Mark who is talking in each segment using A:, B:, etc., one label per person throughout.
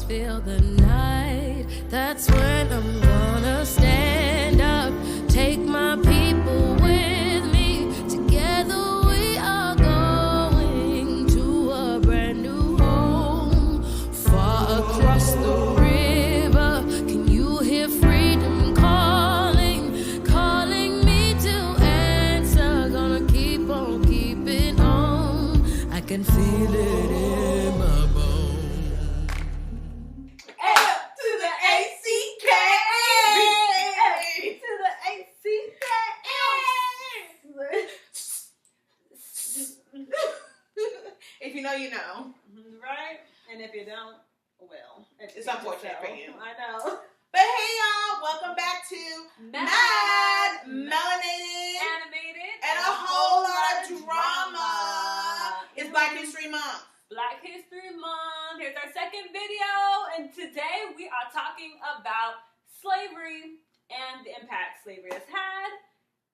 A: feel the night. That's when I'm gonna stand up, take my people with me. Together we are going to a brand new home, far across the river. Can you hear freedom calling, calling me to answer? Gonna keep on keeping on. I can feel it in my bones.
B: A to the A-C-K-A. To the A-C-K-A. If you know, you know.
C: Right? And if you don't, well.
B: It's unfortunate for you.
C: I know.
B: But hey, y'all. Welcome back to M.A.D. Melanated.
C: Animated.
B: And a whole lot of drama. It's Black History Month.
C: Black History Month. Here's our second video. And today we are talking about slavery and the impact slavery has had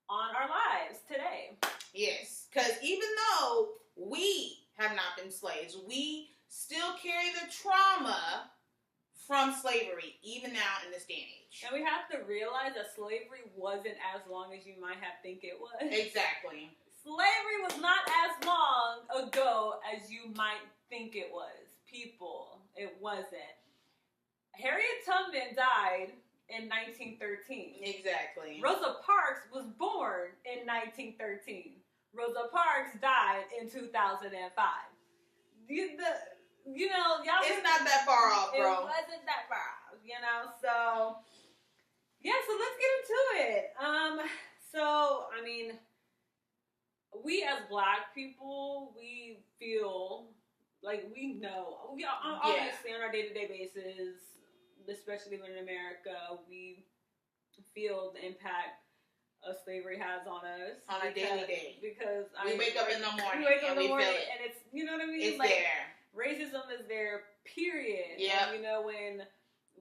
C: on our lives today.
B: Yes. Because even though we have not been slaves, we still carry the trauma from slavery, even now in this day and age.
C: And we have to realize that slavery wasn't as long as you might have think it was.
B: Exactly.
C: Slavery was not as long ago as you might think it was. People, it wasn't. Harriet Tubman died in 1913.
B: Exactly.
C: Rosa Parks was born in 1913. Rosa Parks died in 2005. Y'all.
B: It's not that far off, bro.
C: It wasn't that far off, So, yeah. So let's get into it. We as Black people, we feel like we know. Obviously, on our day-to-day basis, especially when in America, we feel the impact of slavery has on us
B: on a daily day.
C: Because
B: we wake up in the morning
C: and we feel it, and it's what I mean.
B: It's there.
C: Racism is there. Period.
B: Yeah.
C: And,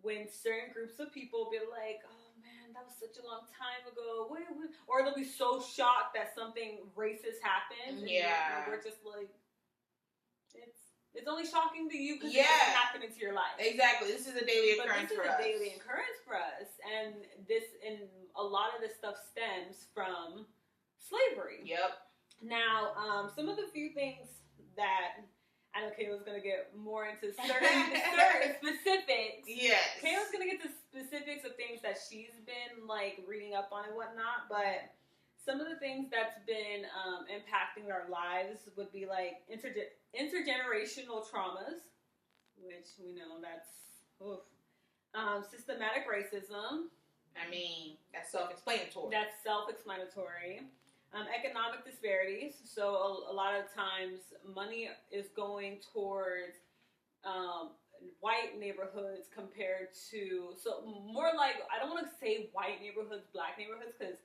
C: when certain groups of people be like, oh man, that was such a long time ago. Or they'll be so shocked that something racist happened.
B: Yeah.
C: And we're just like, it's only shocking to you because it doesn't happen into your life.
B: Exactly. This is a daily occurrence for us.
C: This is a daily occurrence for us. And a lot of this stuff stems from slavery.
B: Yep.
C: Now, some of the few things that I know Kayla's going to get more into certain specifics.
B: Yes.
C: Kayla's going to get to specifics of things that she's been, reading up on and whatnot. But some of the things that's been impacting our lives would be, intergenerational traumas, which we know that's, systematic racism.
B: That's self-explanatory.
C: Economic disparities. So a lot of times money is going towards white neighborhoods compared to, I don't want to say white neighborhoods, Black neighborhoods, because,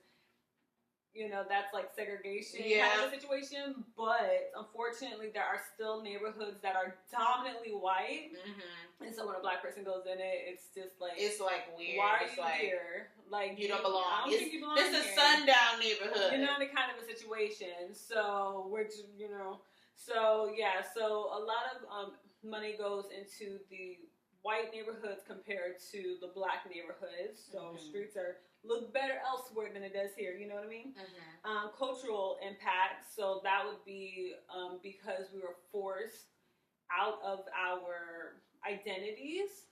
C: that's like segregation kind of a situation. But unfortunately, there are still neighborhoods that are dominantly white. Mm-hmm. And so when a Black person goes in it, it's just like...
B: It's weird.
C: Why are you here?
B: You don't belong.
C: I don't think you belong here.
B: It's a sundown neighborhood.
C: The kind of a situation. So, So a lot of money goes into the white neighborhoods compared to the Black neighborhoods. So streets look better elsewhere than it does here. You know what I mean? Mm-hmm. Cultural impact. So that would be because we were forced out of our identities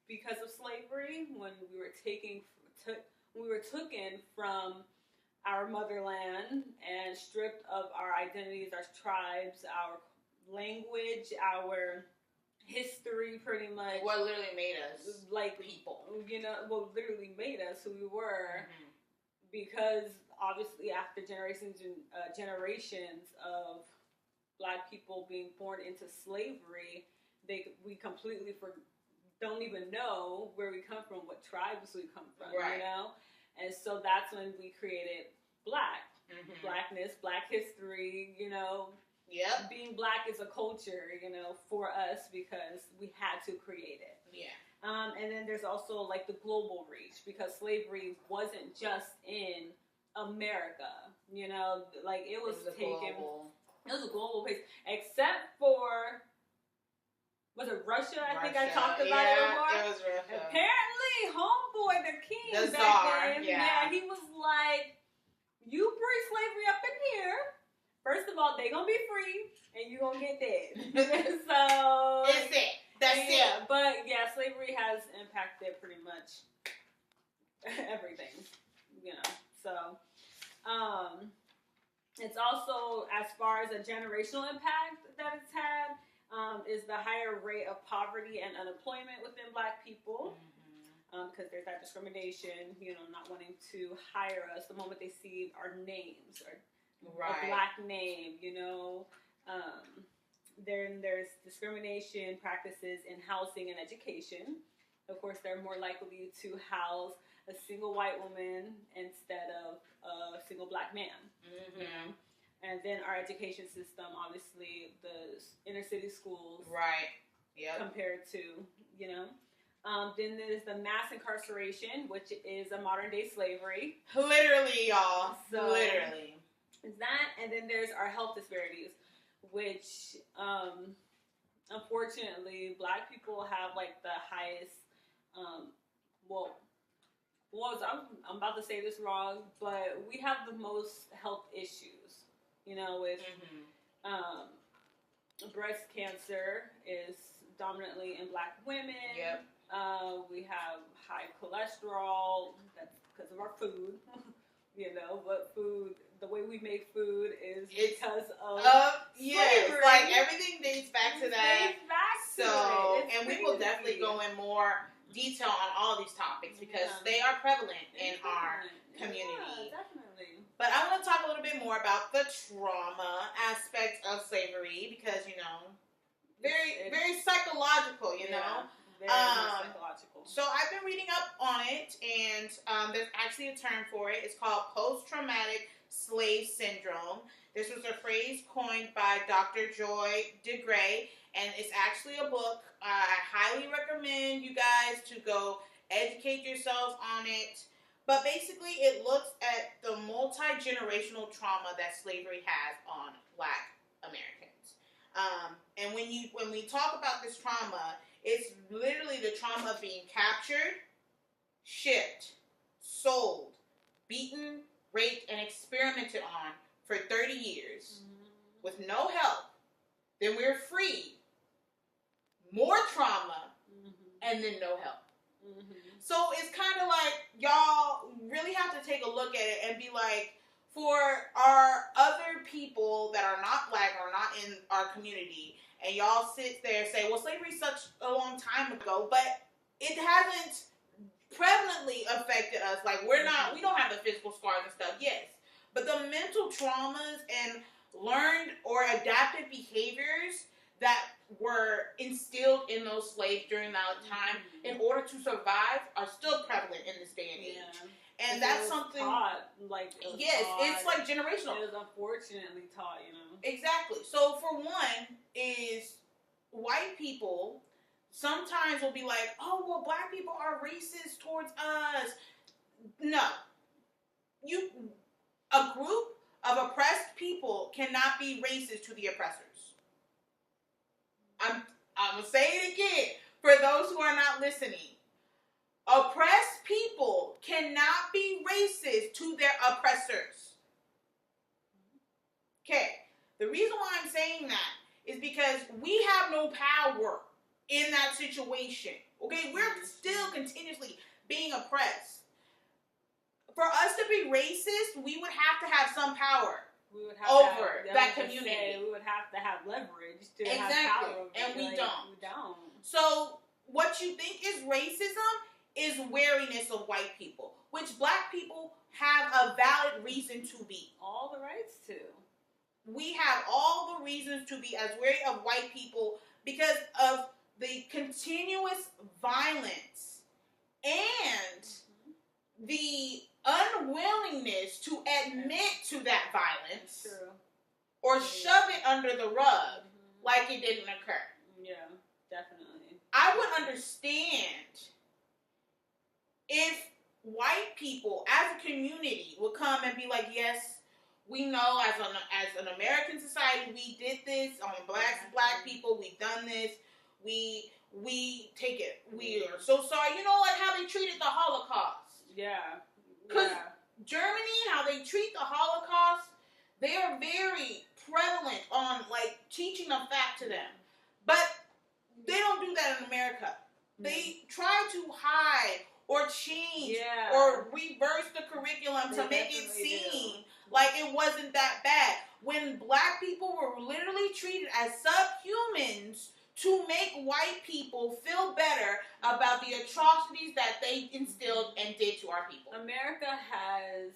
C: because of slavery when we were taken from our motherland and stripped of our identities, our tribes, our language, our history, pretty much.
B: What literally made us people.
C: What literally made us who we were. Mm-hmm. Because obviously after generations of Black people being born into slavery, we completely don't even know where we come from, what tribes we come from,
B: right.
C: And so that's when we created Black.
B: Mm-hmm.
C: Blackness, Black history,
B: Yep.
C: Being Black is a culture, for us because we had to create it.
B: Yeah.
C: And then there's also the global reach because slavery wasn't just in America, it was taken. Global. It was a global place, except for was it Russia? I think I talked about
B: yeah,
C: it before.
B: It was Russia.
C: Apparently, homeboy, the king
B: The
C: back
B: czar,
C: then,
B: yeah.
C: he was like, you bring slavery up in here. First of all, they gonna be free, and you gonna get dead. So
B: it's it. That's it.
C: But yeah, slavery has impacted pretty much everything. So it's also, as far as a generational impact that it's had, is the higher rate of poverty and unemployment within Black people. Because there's that discrimination, not wanting to hire us the moment they see our names or a Black name, Then there's discrimination practices in housing and education. Of course, they're more likely to house a single white woman instead of a single Black man. And then our education system, obviously, the inner city schools, compared to, then there's the mass incarceration, which is a modern day slavery.
B: Literally, y'all.
C: So,
B: literally.
C: That, and then there's our health disparities, which, unfortunately, Black people have like the highest, I'm about to say this wrong, but we have the most health issues, with breast cancer is dominantly in Black women. We have high cholesterol. That's because of our food. But the way we make food is because of slavery.
B: Like everything dates back to that. And we will definitely go in more detail on all these topics because they are prevalent in our community.
C: Yeah, definitely.
B: But I want to talk a little bit more about the trauma aspect of slavery because, very psychological,
C: Very psychological.
B: So I've been reading up on it, and there's actually a term for it. It's called post-traumatic slave syndrome. This was a phrase coined by Dr. Joy DeGray, and it's actually a book. I highly recommend you guys to go educate yourselves on it. But basically, it looks at the multi-generational trauma that slavery has on Black Americans. And when we talk about this trauma, it's literally the trauma of being captured, shipped, sold, beaten, raped, and experimented on for 30 years with no help. Then we're free. More trauma, and then no help. So it's kind of like, y'all really have to take a look at it and be like, for our other people that are not Black or not in our community, and y'all sit there and say, well, slavery's such a long time ago, but it hasn't prevalently affected us. Like, we don't have the physical scars and stuff, yes. But the mental traumas and learned or adapted behaviors that were instilled in those slaves during that time in order to survive are still prevalent in this day and age. And that's something. It's like generational.
C: It was unfortunately taught,
B: Exactly. So for one, is white people sometimes will be like, oh, well, Black people are racist towards us. No. A group of oppressed people cannot be racist to the oppressors. I'm going to say it again for those who are not listening. Oppressed people cannot be racist to their oppressors. Okay. The reason why I'm saying that is because we have no power in that situation. Okay? We're still continuously being oppressed. For us to be racist, we would have to have some power over that community.
C: We would have to have leverage to have power.
B: And we don't. So what you think is racism is wariness of white people, which Black people have a valid reason to be.
C: All the rights to.
B: We have all the reasons to be as wary of white people because of the continuous violence and the unwillingness to admit to that violence or shove it under the rug like it didn't occur.
C: Yeah, definitely.
B: I would understand if white people as a community would come and be like, yes, we know as an American society, we did this on Black people, we've done this. We take it. We are so sorry. You know, like how they treated the Holocaust.
C: Yeah.
B: Because Germany, how they treat the Holocaust, they are very prevalent on like teaching a fact to them. But they don't do that in America. They try to hide or change or reverse the curriculum to make it seem like it wasn't that bad. When black people were literally treated as subhumans to make white people feel better about the atrocities that they instilled and did to our people.
C: America has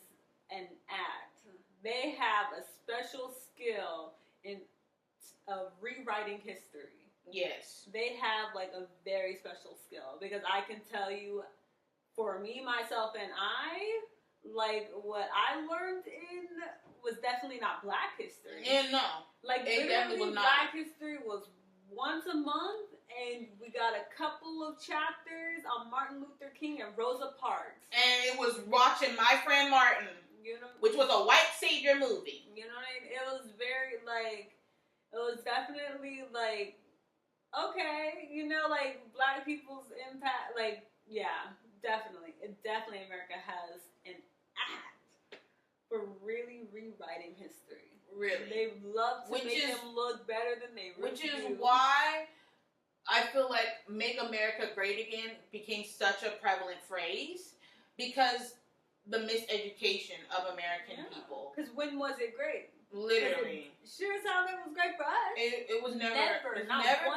C: an act. They have a special skill of rewriting history.
B: Yes.
C: They have like a very special skill, because I can tell you, for me, myself, and I, like what I learned in was definitely not Black history.
B: And no.
C: Like
B: it definitely was not.
C: Black history was once a month, and we got a couple of chapters on Martin Luther King and Rosa Parks.
B: And it was watching My Friend Martin,
C: you know,
B: which was a white savior movie.
C: You know what I mean? It was very like, it was definitely like, okay, you know, like Black people's impact, like, yeah, definitely. America has an act for really rewriting history.
B: Really.
C: They love to make them look better than they really do. Which is
B: why I feel like Make America Great Again became such a prevalent phrase, because the miseducation of American people.
C: Because when was it great?
B: Literally.
C: Sure as hell it was great for us.
B: It was never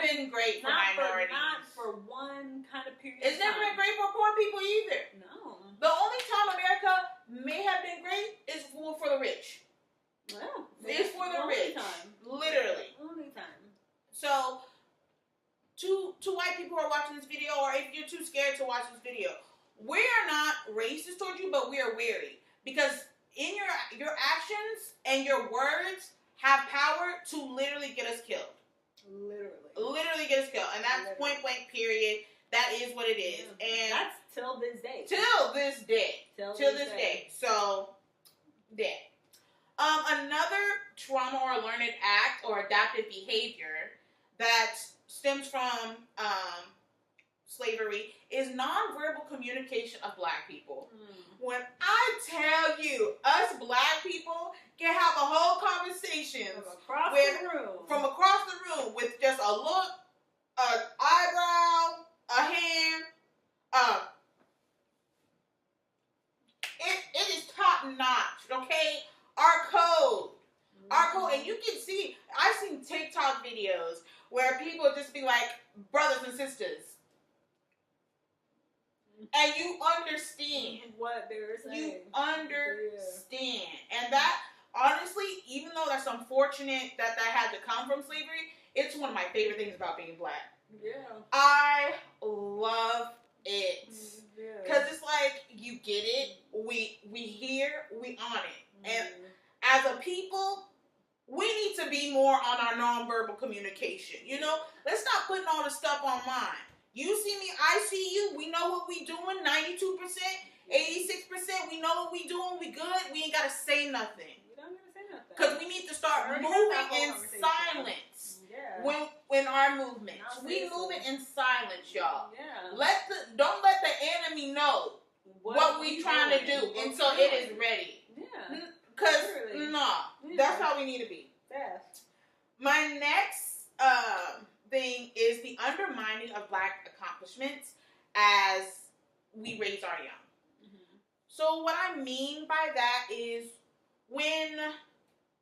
B: been great for minorities.
C: Not for one kind of period.
B: It's never been great for poor people either.
C: No.
B: The only time America may have been great is for the rich.
C: Well,
B: it's for the rich.
C: Time.
B: Literally.
C: Only time.
B: So, to white people who are watching this video, or if you're too scared to watch this video, we are not racist towards you, but we are wary. Because in your actions and your words have power to literally get us killed. Literally get us killed. And that's point blank, period. That is what it is. And
C: that's till this day.
B: Till this day. So, yeah. Another trauma or learned act or adaptive behavior that stems from slavery is nonverbal communication of Black people. When I tell you, us Black people can have a whole conversation from across the room with just a look, an eyebrow, a hand. It is top notch, okay? Our code, and you can see, I've seen TikTok videos where people just be like brothers and sisters. And you understand
C: what they're saying.
B: You understand. And that, honestly, even though that's unfortunate that had to come from slavery, it's one of my favorite things about being Black.
C: Yeah.
B: I love it. Because it's like, you get it, we hear, we on it. And as a people, we need to be more on our nonverbal communication. You know, let's stop putting all the stuff online. You see me, I see you, we know what we doing, 92%, 86%, we know what we doing, we good, we ain't gotta say nothing.
C: We don't gotta say nothing.
B: Because we need to start moving in silence.
C: Yeah.
B: When our movements. We moving in silence, y'all.
C: Yeah.
B: Don't let the enemy know what we trying to do until it is ready.
C: Yeah.
B: Because, that's how we need to be.
C: Fast.
B: My next thing is the undermining of Black accomplishments as we raise our young. So what I mean by that is when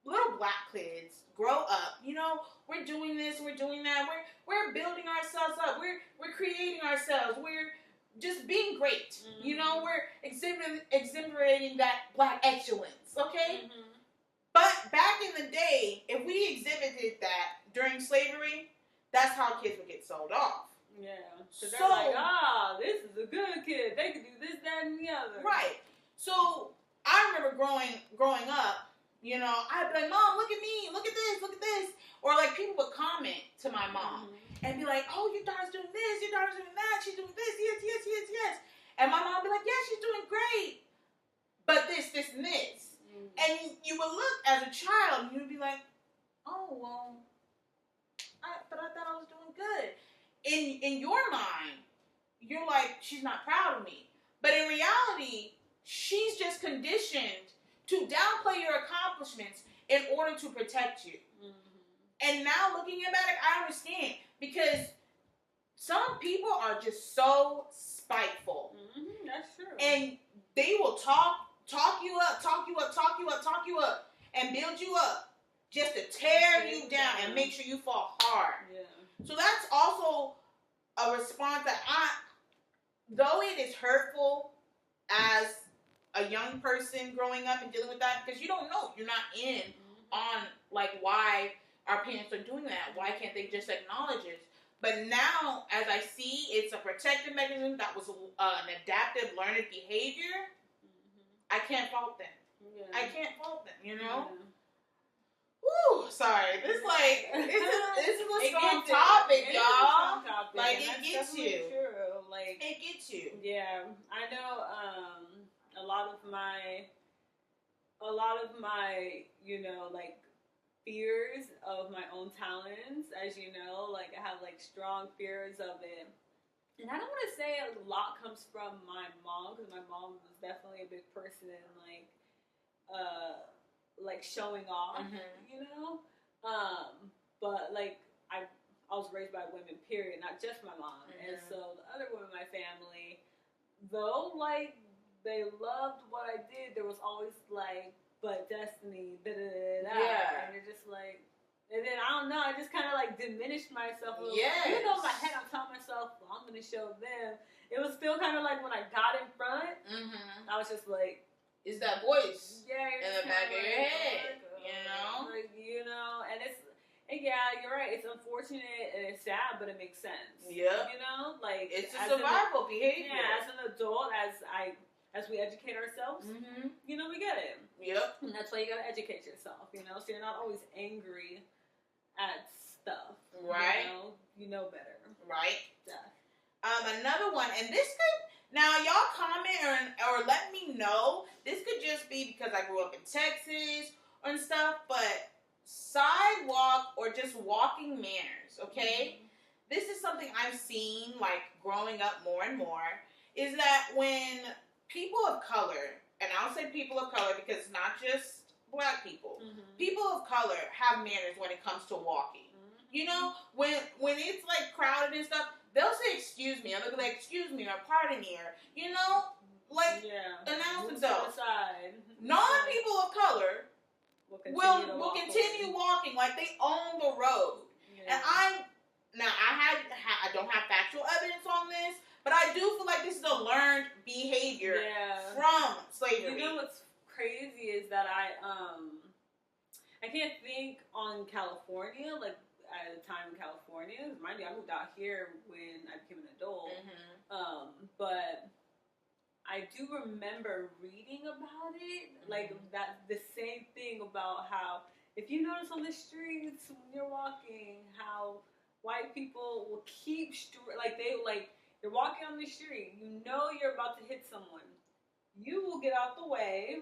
B: little Black kids grow up, you know, we're doing this, we're doing that, we're building ourselves up, we're creating ourselves, we're just being great, you know, we're exhiberating that Black excellence, okay? But back in the day, if we exhibited that during slavery, that's how kids would get sold off.
C: Yeah. So they're like, this is a good kid. They can do this, that, and the other.
B: Right. So I remember growing up, you know, I'd be like, Mom, look at me, look at this. Or like people would comment to my mom and be like, oh, your daughter's doing this, your daughter's doing that, she's doing this, yes. And my mom would be like, yeah, she's doing great. But this, and this. And you would look as a child and you'd be like, oh, well, but I thought I was doing good. in your mind, you're like, she's not proud of me. But in reality, she's just conditioned to downplay your accomplishments in order to protect you. And now looking at it, I understand. Because some people are just so spiteful.
C: That's true.
B: And they will talk you up, and build you up just to tear you down and make sure you fall hard.
C: Yeah.
B: So that's also a response that though it is hurtful as a young person growing up and dealing with that, because you don't know, you're not in on like why our parents are doing that. Why can't they just acknowledge it? But now, as I see, it's a protective mechanism that was an adaptive learned behavior. I can't fault them.
C: Yeah.
B: I can't fault them, you know?
C: Yeah.
B: Woo, sorry. This is a strong topic, y'all. Like, it gets you.
C: True. Like,
B: it gets you.
C: Yeah. I know a lot of my, you know, like, fears of my own talents, as you know, like, I have, like, strong fears of it. And I don't want to say a lot comes from my mom, because my mom was definitely a big person, like showing off, you know? But, like, I was raised by women, period, not just my mom. And so the other women in my family, though, like, they loved what I did, there was always, like, but Destiny, da-da-da-da-da.
B: Yeah.
C: And they're just like, and then, I don't know, I just kind of, like, diminished myself a little.
B: Yes.
C: Even though in my head I'm telling myself, well, I'm going to show them. It was still kind of like when I got in front, I was just like,
B: it's that voice
C: yeah,
B: in the back of your head, you know?
C: Like, you know, and yeah, you're right, it's unfortunate and it's sad, but it makes sense.
B: Yeah.
C: You know, like,
B: it's a survival behavior.
C: Yeah, as an adult, as we educate ourselves, you know, we get it.
B: Yep.
C: And that's why you gotta educate yourself, you know, so you're not always angry at stuff.
B: Right.
C: You know better.
B: Right.
C: Yeah.
B: Another one, and this could, now y'all comment or let me know, this could just be because I grew up in Texas and stuff, but sidewalk or just walking manners, okay? This is something I've seen, like, growing up more and more, is that when people of color, and I'll say people of color because it's not just black people, people of color have manners when it comes to walking. You know, when it's, like, crowded and stuff, they'll say, excuse me, and they'll be like, excuse me, or pardon me, or, you know, like, announce themselves. Non-people of color will continue walking like they own the road. Yeah. And I don't have factual evidence on this, but I do feel like this is a learned behavior from slavery.
C: You know what's crazy is that I can't think on California, like, at a time in California. Mind you, I moved out here when I became an adult. But I do remember reading about it, like that the same thing about how if you notice on the streets when you're walking, how white people will keep you're walking on the street, you know you're about to hit someone, you will get out the way.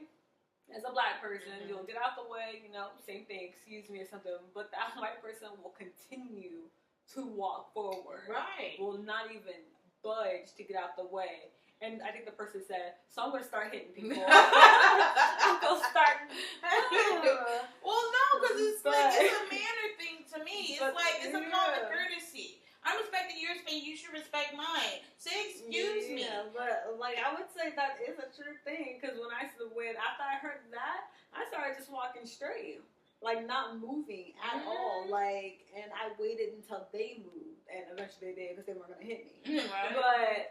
C: As a black person, you'll get out the way, you know, same thing, excuse me or something, but that white person will continue to walk forward.
B: Right.
C: Will not even budge to get out the way. And I think the person said, so I'm going to start hitting people. I'm going to start.
B: Well, no, because it's a manner thing to me. It's it's a common courtesy. I'm respecting your space, you should respect mine. Say excuse me.
C: Yeah, but like I would say that is a true thing because after I heard that, I started just walking straight, like not moving at all. Like, and I waited until they moved, and eventually they did because they weren't gonna hit me. Right.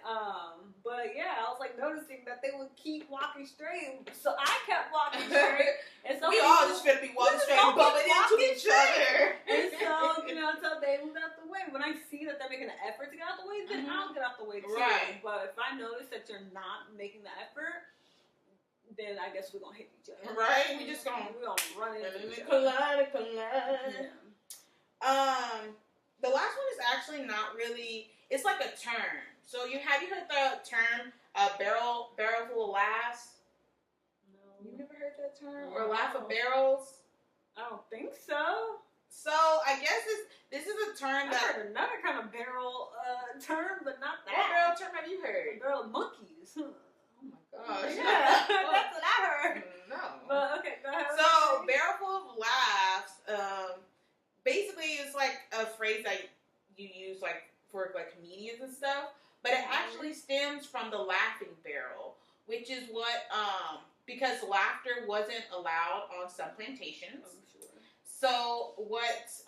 C: But yeah, I was like noticing that they would keep walking straight, so I kept walking straight. And so
B: we all just gonna be walking straight, bumping into each other.
C: And so, you know, until they moved out the way. When I see that they're making an effort to get out the way, then I'll get out the way too.
B: Right.
C: But if I notice that you're not making the effort, then I guess we're gonna hit each other.
B: Right? We're gonna
C: run into each
B: other. Collide.
C: Yeah.
B: The last one is actually not really. It's like a term. So have you heard the term barrel full of laughs?
C: No.
B: You never heard that term? Or laugh of barrels?
C: I don't think so.
B: So I guess this is a term
C: I
B: that.
C: heard another kind of barrel term, but not that.
B: What barrel term have you heard?
C: Barrel of monkeys.
B: Oh my gosh.
C: Yeah, that's what I heard.
B: No.
C: But okay, go ahead.
B: So barrel full of laughs. Basically, it's like a phrase that you use like for like comedians and stuff, but it actually stems from the laughing barrel, which is what because laughter wasn't allowed on some plantations.
C: I'm sure.
B: So what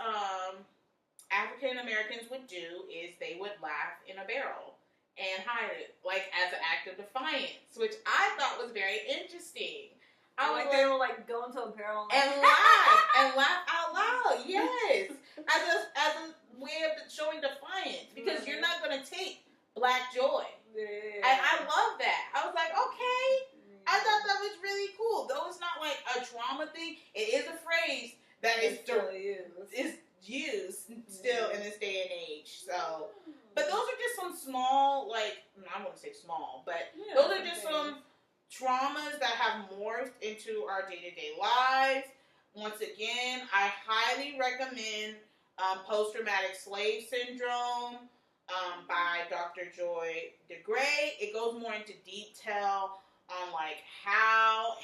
B: African Americans would do is they would laugh in a barrel and hide it, like as an act of defiance, which I thought was very interesting. I was
C: like they will like go into a barrel
B: and laugh out loud. Yes, as a way of showing defiance, because you're not going to take black joy.
C: Yeah.
B: And I love that. I was like, okay. I thought that was really cool. Though it's not like a trauma thing, it is a phrase that is used still in this day and age. So, but those are just some small, like, I wouldn't say small, but those are just some traumas that have morphed into our day-to-day lives. Once again, I highly recommend Post-Traumatic Slave Syndrome by Dr. Joy DeGray. It goes more into detail on like how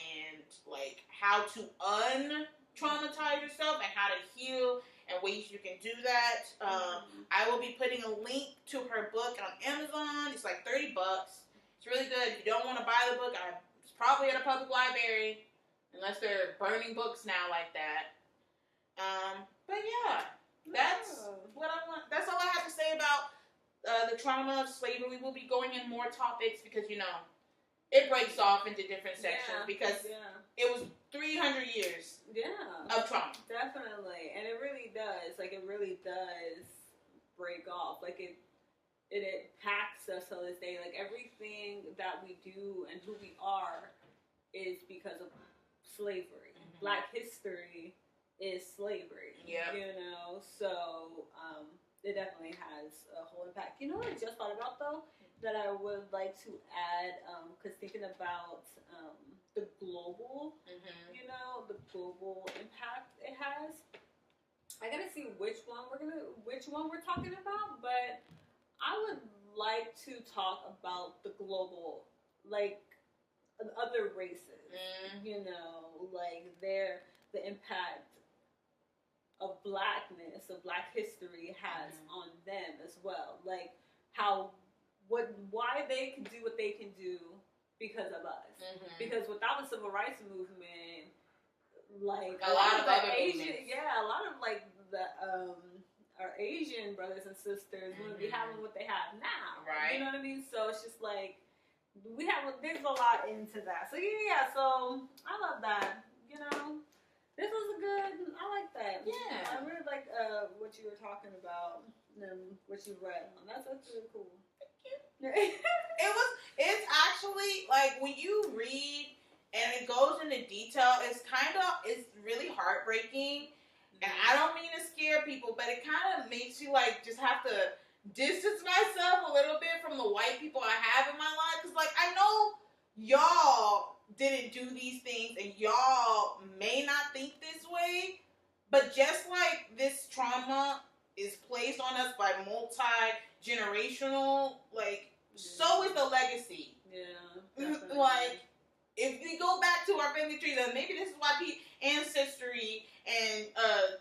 B: to un-traumatize yourself and how to heal and ways you can do that. I will be putting a link to her book on Amazon. It's like $30. It's really good. If you don't want to buy the book, it's probably at a public library, unless they're burning books now like that. But yeah, that's what I want. That's all I have to say about the trauma of slavery. We will be going in more topics because it breaks off into different sections because it was 300 years of trauma.
C: Definitely, and it really does. Like it really does break off. Like it impacts us to this day. Like everything that we do and who we are is because of slavery. Mm-hmm. Black history is slavery.
B: Yeah.
C: So it definitely has a whole impact. You know what I just thought about though? That I would like to add, because thinking about the global, the global impact it has. I gotta see which one we're talking about, but I would like to talk about the global, like other races, like the impact of blackness, of black history has on them as well, like why they can do what they can do because of us. Because without the civil rights movement, like
B: a lot of other
C: Asian,
B: movements.
C: a lot of like the our Asian brothers and sisters wouldn't be having what they have now.
B: Right.
C: You know what I mean? So it's just like there's a lot into that. So so I love that. This was a good. I like that.
B: Yeah.
C: I really like what you were talking about and what you read on. That's really cool.
B: It's actually like when you read and it goes into detail, it's really heartbreaking. And I don't mean to scare people, but it kind of makes you like just have to distance myself a little bit from the white people I have in my life. Because like I know y'all didn't do these things and y'all may not think this way, but just like this trauma is placed on us by multi-generational, like, so is the legacy.
C: Yeah.
B: Like, if we go back to our family tree, then maybe this is why Ancestry and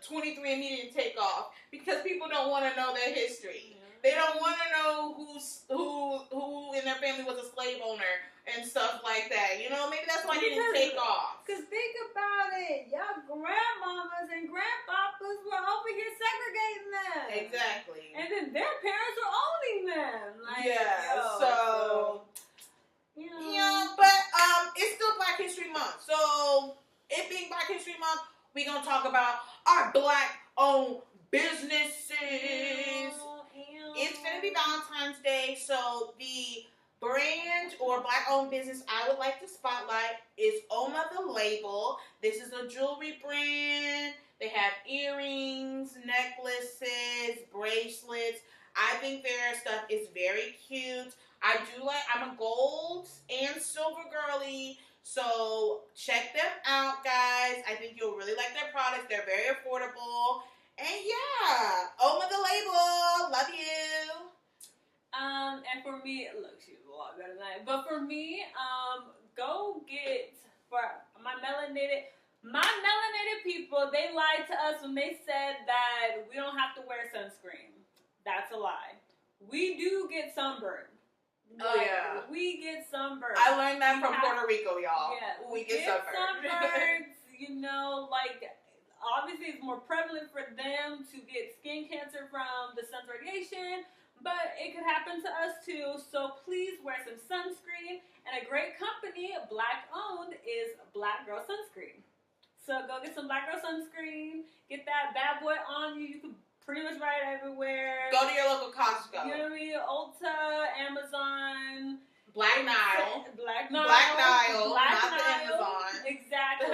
B: 23andMe didn't take off, because people don't want to know their history.
C: Yeah.
B: They don't want to know who in their family was a slave owner and stuff like that. Maybe that's why it didn't take off.
C: Because think about it. Y'all grandmamas and grandpapas were over here segregating them.
B: Exactly.
C: And then their parents were owning them. Like,
B: but it's still Black History Month. So, it being Black History Month, we're going to talk about our Black-owned businesses. It's going to be Valentine's Day, so the brand or Black-owned business I would like to spotlight is Oma the Label. This is a jewelry brand. They have earrings, necklaces, bracelets. I think their stuff is very cute. I'm a gold and silver girly, so check them out, guys. I think you'll really like their products. They're very affordable, And yeah, Oma the label, love you.
C: And for me, look, she's a lot better than I. But for me, go get for my melanated people. They lied to us when they said that we don't have to wear sunscreen. That's a lie. We do get sunburned.
B: Oh yeah,
C: we get sunburned.
B: I learned that from Puerto Rico, y'all.
C: Yeah,
B: we get sunburned.
C: You know, like obviously it's more prevalent for them to get skin cancer from the sun's radiation, but it could happen to us too. So please wear some sunscreen. And a great company, black owned, is Black Girl Sunscreen. So go get some Black Girl Sunscreen. Get that bad boy on you. You can pretty much buy it everywhere.
B: Go to your local Costco.
C: You know what I mean? Ulta, Amazon.
B: Black Nile.
C: Black Nile.
B: Not the Amazon.
C: Exactly.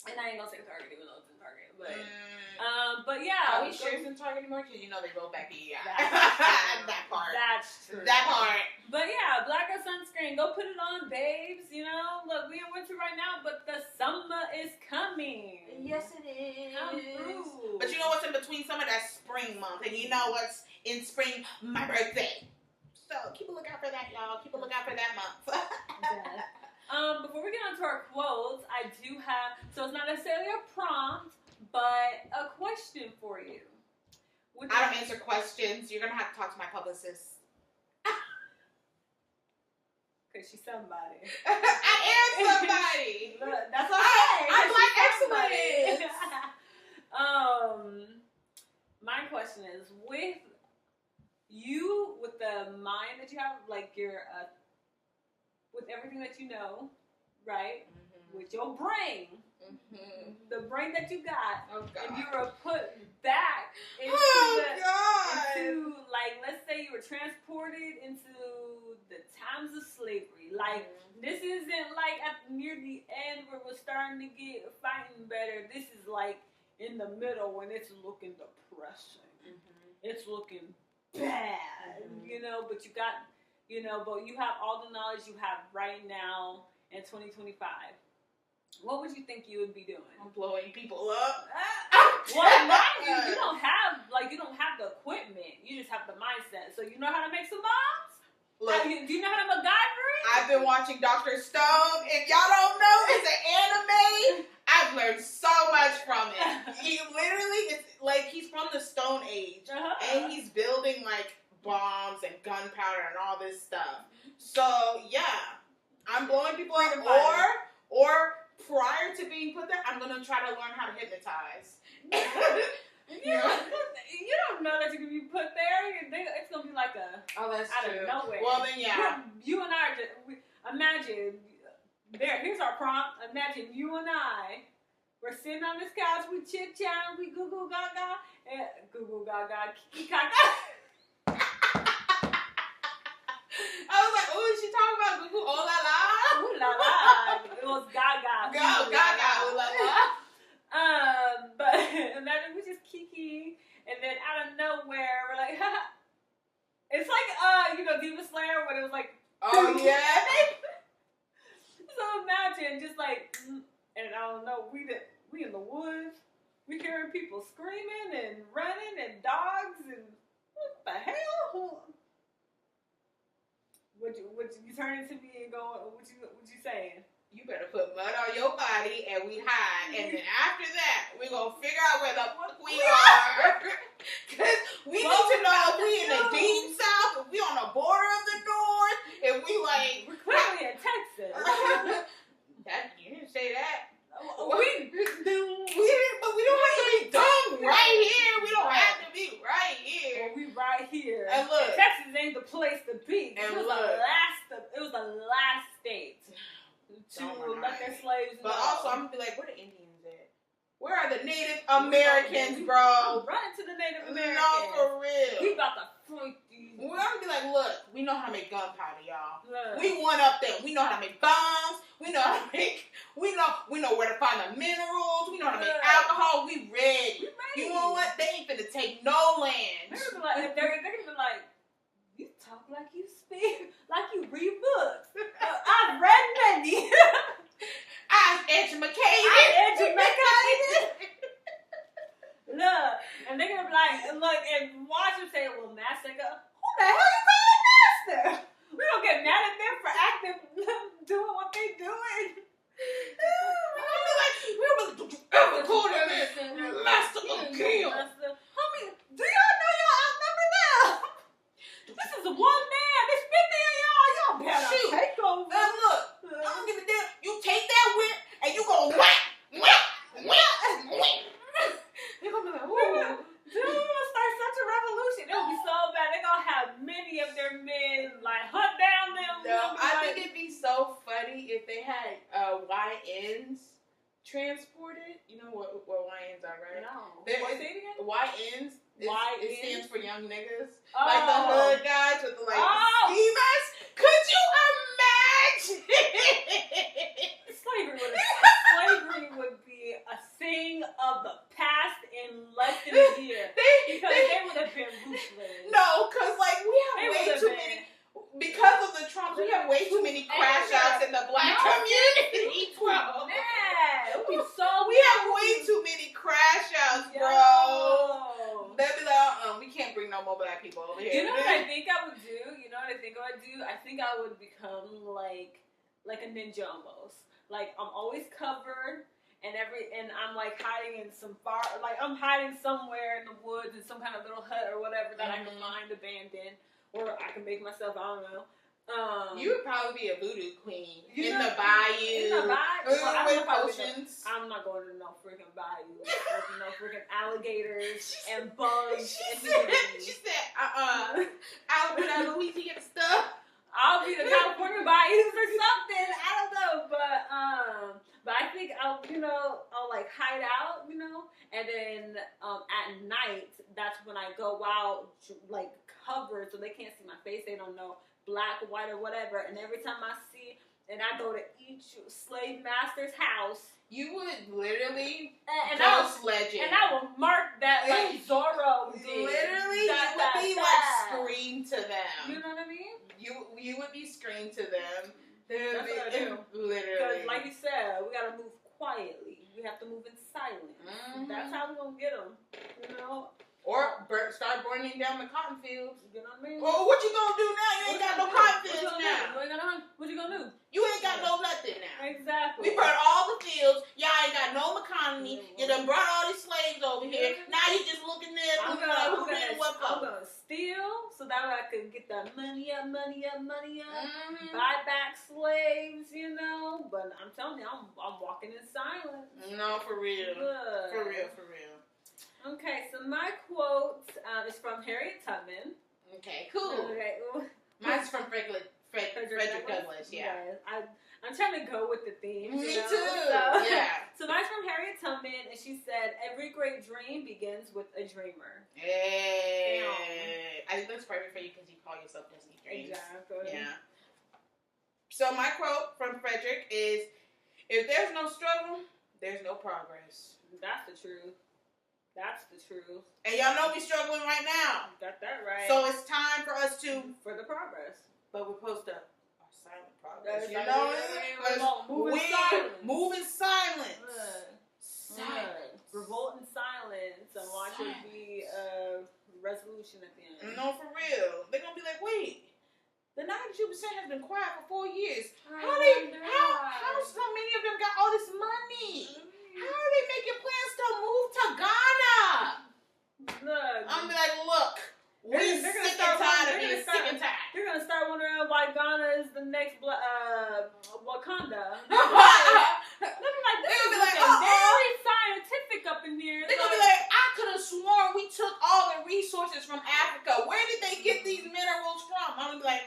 C: And I ain't gonna say Target even though it's in Target. But yeah.
B: Are we sure it's in Target anymore? Because you know they roll back the
C: that
B: part.
C: That's true.
B: That part.
C: But yeah, Black Girl Sunscreen. Go put it on, babes. You know, look, we in winter right now, but the summer is coming.
B: Yes, it is.
C: Come through.
B: But you know what's in between summer? That's spring month. And you know what's in spring? My birthday. So keep a lookout for that, y'all. Keep a lookout for that month.
C: Yes. Before we get on to our quotes, I do have, so it's not necessarily a prompt, but a question for you.
B: I don't answer questions. You're going to have to talk to my publicist.
C: Because she's somebody.
B: I am somebody.
C: That's okay.
B: I'm like excellent.
C: My question is, with the mind that you have, like your, with everything that you know, right? Mm-hmm. With your brain, the brain that you got, and you were put back into like, let's say you were transported into the times of slavery. Like, this isn't like near the end where we're starting to get fighting better. This is like in the middle when it's looking depressing. It's looking bad, you know, but you got, you know, but you have all the knowledge you have right now in 2025. What would you think you would be doing?
B: I'm blowing people up.
C: Well, mind you, you don't have the equipment. You just have the mindset. So you know how to make some bombs?
B: Look,
C: do you know how to MacGyver it?
B: I've been watching Dr. Stone. If y'all don't know, it's an anime. I've learned so much from it. He literally, it's like he's from the Stone Age. And he's building like bombs and gunpowder and all this stuff. So yeah, I'm blowing people up. Or prior to being put there, I'm gonna try to learn how to hypnotize.
C: You don't know that you can be put there. It's gonna be like out of nowhere.
B: Well then, yeah.
C: You and I imagine. Here's our prompt. Imagine you and I. We're sitting on this couch. We chit chat. We goo goo gaga. Kiki kaka.
B: I was like, oh, is she talking about goo goo? Oh la la.
C: Ooh la la. It was gaga.
B: Gaga. Ooh la la.
C: But imagine we just kiki, and then out of nowhere we're like, it's like Demon Slayer when it was like,
B: oh yeah.
C: So imagine just like, and I don't know, we in the woods, we hearing people screaming and running and dogs and what the hell? Would you turn into me and go? What you saying?
B: You better put mud on your body and we hide. And then after that, we're going to figure out where the fuck we are. Because we need to know if we in the deep south, if we on the border of the north, if we like...
C: We're clearly in Texas.
B: You didn't say that.
C: But we
B: don't have to be dumb right here. We don't have to be right here.
C: Well, we right here.
B: And look.
C: Texas ain't the place to be.
B: And
C: it was the last state to let their slaves
B: But
C: know.
B: also, I'm going to be like, where the Indians at? Where are the Native Americans, bro?
C: Run to the Native Americans.
B: No, for real.
C: We about to freak these.
B: We're going to be like, look, we know how to make gunpowder, y'all.
C: Look.
B: We one up there. We know how to make bombs. We know how to make, we know where to find the minerals. We know how to make alcohol. We ready. You know what? They ain't finna take no land.
C: They're gonna be like, you talk like you speak, like you read books. I've read many.
B: I'm educated.
C: any of their men like hunt down them.
B: No, I think it'd be so funny if they had YNs transported. You know what YNs are, right?
C: No.
B: There
C: What
B: is-
C: say it again?
B: YNs. It
C: YNs?
B: stands for young niggas.
C: Oh.
B: Like the hood guys with the like
C: Oh.
B: ski masks. Could you imagine?
C: Slavery would be a thing of the past in less than a year. Because they would have been ruthless.
B: No, because like we have
C: They
B: way
C: would've
B: too
C: been.
B: many. Because of the Trumps, we have way too many crash outs in the black community, bro.
C: Man, we
B: We have way too many crash outs, bro.
C: Yo.
B: They'll be like, we can't bring no more black people over here.
C: You know what I think I would do? I think I would become like a ninja almost. Like I'm always covered and I'm like hiding in some I'm hiding somewhere in the woods in some kind of little hut or whatever that I can find abandoned, or I can make myself, I don't know.
B: You would probably be a voodoo queen
C: You
B: in
C: know,
B: the bayou.
C: in the bayou. Well, I don't know
B: with
C: if I would
B: potions.
C: I'm not going to no freaking bayou with no freaking alligators and bugs and
B: She
C: humans.
B: said, Alabama, Louisiana stuff.
C: I'll be the California bayous or something. I don't know, but I think I'll like hide out, and then at night that's when I go out like covered so they can't see my face. They don't know black, white, or whatever. And every time I see, and I go to each slave master's house.
B: You would literally
C: And
B: go sledging.
C: And I will mark that like Zorro did.
B: Literally,
C: That,
B: you would be
C: that.
B: like scream to them.
C: You know what I mean?
B: You would be scream to them.
C: That's what I do.
B: Literally.
C: Because like you said, we gotta move quietly. We have to move in silence.
B: Mhm.
C: That's how we're gonna get them.
B: Or start burning down the cotton fields.
C: You know what I mean?
B: Well, what you gonna do now? You ain't got no cotton fields now.
C: What you gonna do?
B: You ain't got no nothing now.
C: Exactly.
B: We burned all the fields. Y'all ain't got no economy. You done brought all these slaves over here. Now you just looking there,
C: I'm
B: looking like who did what for.
C: gonna steal so that way I can get that money up.
B: Mhm.
C: Buy back slaves, But I'm telling you, I'm walking in silence.
B: No, for real.
C: Good.
B: For real.
C: Okay, so my quote is from Harriet Tubman.
B: Okay, cool.
C: Okay.
B: Mine's from Frederick Douglass, yeah.
C: Yes, I'm trying to go with the theme.
B: Me
C: you know?
B: too.
C: So,
B: Yeah.
C: So mine's from Harriet Tubman, and she said, "Every great dream begins with a dreamer."
B: Hey. I think that's perfect for you because you call yourself Destiny Dreams.
C: Exactly.
B: Yeah. So my quote from Frederick is, "If there's no struggle, there's no progress."
C: That's the truth.
B: And y'all know we struggling right now.
C: Got that right.
B: So it's time for us to,
C: for the progress.
B: but we're supposed to, our silent progress.
C: That's
B: You
C: right.
B: know
C: We're
B: what?
C: moving
B: We
C: silence.
B: move in silence.
C: Silence. Revolt in silence, and watch it be a resolution at the end.
B: No, for real. They're gonna be like, wait, the 92% has been quiet for 4 years. How so many of them got all this money? How are they making plans to move to Ghana?
C: Look,
B: I'm like, look, we're
C: they're
B: sick
C: gonna
B: and tired of being sick and tired.
C: You're gonna start wondering why Ghana is the next Wakanda. They're like, this is looking very scientific up in here.
B: They're gonna be like, I could have sworn we took all the resources from Africa. Where did they get these minerals from? I'm gonna be like,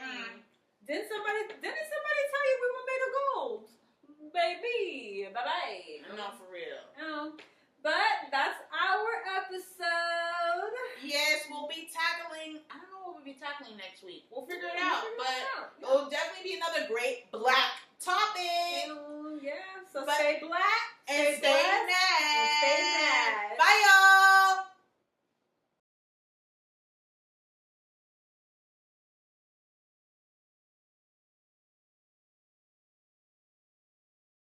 C: Didn't somebody tell you we were made of gold? Baby, bye-bye.
B: No, for real.
C: But that's our episode.
B: Yes, we'll be tackling, I don't know what we'll be tackling next week. We'll figure it out. But it'll definitely be another great black topic.
C: Yeah, so
B: But
C: stay black.